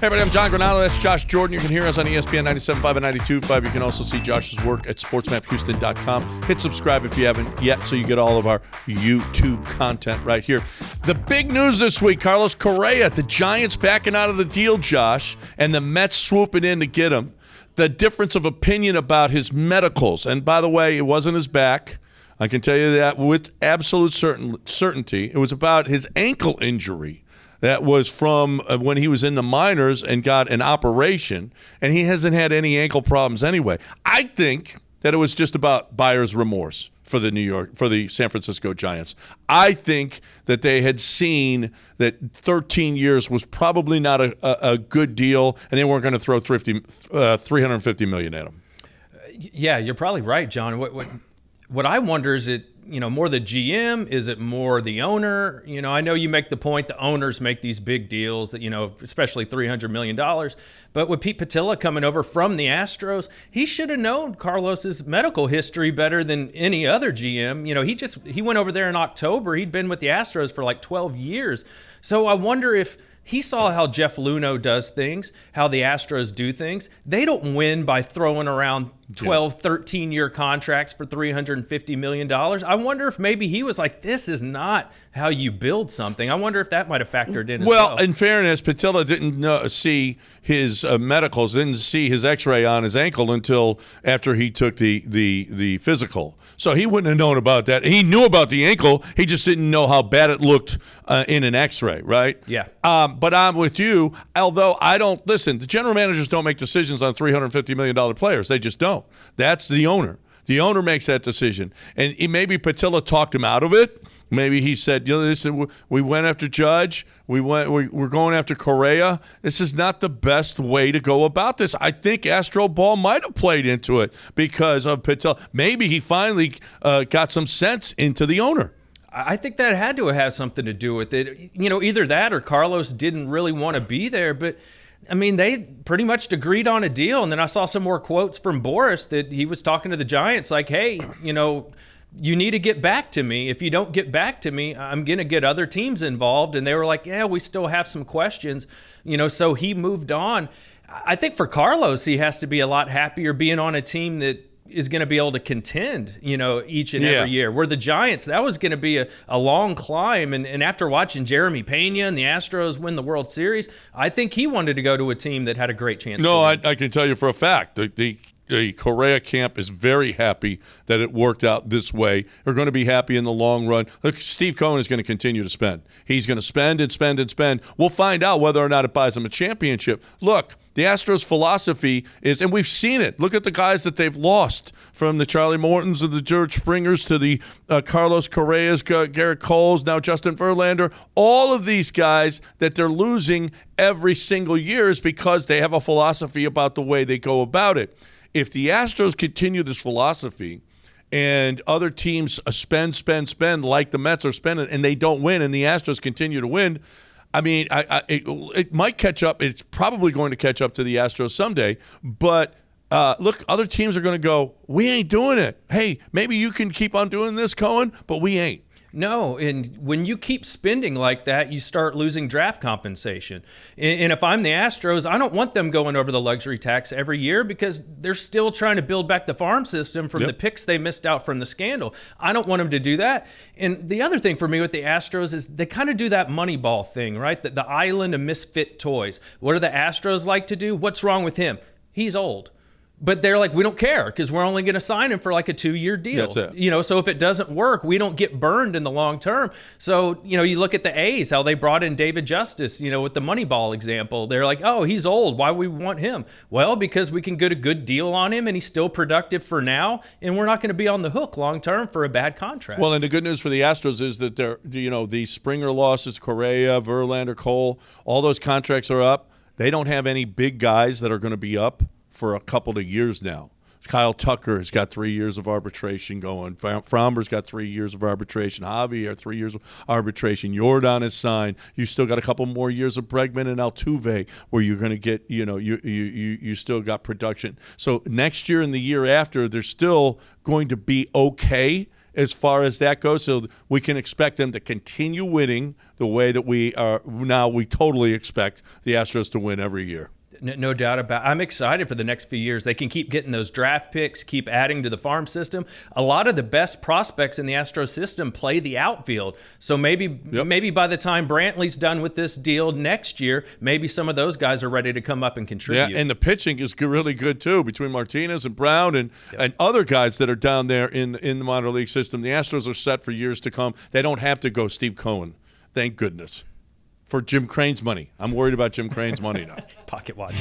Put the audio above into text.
Hey everybody, I'm John Granado. That's Josh Jordan. You can hear us on ESPN 97.5 and 92.5. You can also see Josh's work at sportsmaphouston.com. Hit subscribe if you haven't yet so you get all of our YouTube content right here. The big news this week, Carlos Correa, the Giants backing out of the deal, Josh, and the Mets swooping in to get him. The difference of opinion about his medicals. And by the way, it wasn't his back. I can tell you that with absolute certainty. It was about his ankle injury. That was from when he was in the minors and got an operation, and he hasn't had any ankle problems anyway. I think that it was just about buyer's remorse for the San Francisco Giants. I think that they had seen that 13 years was probably not a good deal, and they weren't going to throw $350 million at him. Yeah, you're probably right, John. What I wonder is it, more the GM? Is it more the owner? I know you make the point the owners make these big deals, especially $300 million. But with Pete Patilla coming over from the Astros, he should have known Carlos's medical history better than any other GM. He went over there in October. He'd been with the Astros for like 12 years. So I wonder if he saw how Jeff Luhnow does things, how the Astros do things. They don't win by throwing around 12, 13-year contracts for $350 million. I wonder if maybe he was like, this is not how you build something. I wonder if that might have factored in as well. Well, in fairness, Patilla didn't see his medicals, didn't see his X-ray on his ankle until after he took the physical. So he wouldn't have known about that. He knew about the ankle. He just didn't know how bad it looked in an X-ray, right? Yeah. But I'm with you, although the general managers don't make decisions on $350 million players. They just don't. That's the owner. The owner makes that decision. And maybe Patilla talked him out of it. Maybe he said, listen, we went after Judge. We're going after Correa. This is not the best way to go about this. I think Astro Ball might have played into it because of Patilla. Maybe he finally got some sense into the owner. I think that had to have something to do with it. Either that or Carlos didn't really want to be there. But, they pretty much agreed on a deal. And then I saw some more quotes from Boris that he was talking to the Giants like, hey, you need to get back to me. If you don't get back to me, I'm going to get other teams involved. And they were like, yeah, we still have some questions. So he moved on. I think for Carlos, he has to be a lot happier being on a team that is going to be able to contend, each and every year. Where the Giants, that was going to be a long climb. And after watching Jeremy Pena and the Astros win the World Series, I think he wanted to go to a team that had a great chance. No, I can tell you for a fact the Correa camp is very happy that it worked out this way. They're going to be happy in the long run. Look, Steve Cohen is going to continue to spend. He's going to spend and spend and spend. We'll find out whether or not it buys him a championship. Look, the Astros' philosophy is, and we've seen it. Look at the guys that they've lost, from the Charlie Mortons and the George Springers to the Carlos Correas, Garrett Coles, now Justin Verlander. All of these guys that they're losing every single year is because they have a philosophy about the way they go about it. If the Astros continue this philosophy and other teams spend like the Mets are spending and they don't win and the Astros continue to win, it might catch up. It's probably going to catch up to the Astros someday. But look, other teams are going to go, we ain't doing it. Hey, maybe you can keep on doing this, Cohen, but we ain't. No, and when you keep spending like that, you start losing draft compensation. And if I'm the Astros, I don't want them going over the luxury tax every year because they're still trying to build back the farm system from the picks they missed out from the scandal. I don't want them to do that. And the other thing for me with the Astros is they kind of do that Moneyball thing, right? The island of misfit toys. What do the Astros like to do? What's wrong with him? He's old. But they're like, we don't care because we're only going to sign him for like a 2-year deal. That's it. So if it doesn't work, we don't get burned in the long term. So, you look at the A's, how they brought in David Justice, with the Moneyball example. They're like, oh, he's old. Why we want him? Well, because we can get a good deal on him and he's still productive for now. And we're not going to be on the hook long term for a bad contract. Well, and the good news for the Astros is that the Springer losses, Correa, Verlander, Cole, all those contracts are up. They don't have any big guys that are going to be up for a couple of years now. Kyle Tucker has got 3 years of arbitration going. Framber's got 3 years of arbitration. Javier, 3 years of arbitration. Jordan is signed. You still got a couple more years of Bregman and Altuve where you're going to get, you still got production. So next year and the year after, they're still going to be okay as far as that goes. So we can expect them to continue winning the way that we are now. We totally expect the Astros to win every year. No doubt about it. I'm excited for the next few years. They can keep getting those draft picks, keep adding to the farm system. A lot of the best prospects in the Astros system play the outfield. So maybe by the time Brantley's done with this deal next year, maybe some of those guys are ready to come up and contribute. Yeah, and the pitching is really good too between Martinez and Brown and other guys that are down there in the minor league system. The Astros are set for years to come. They don't have to go Steve Cohen. Thank goodness. For Jim Crane's money. I'm worried about Jim Crane's money now. Pocket watch.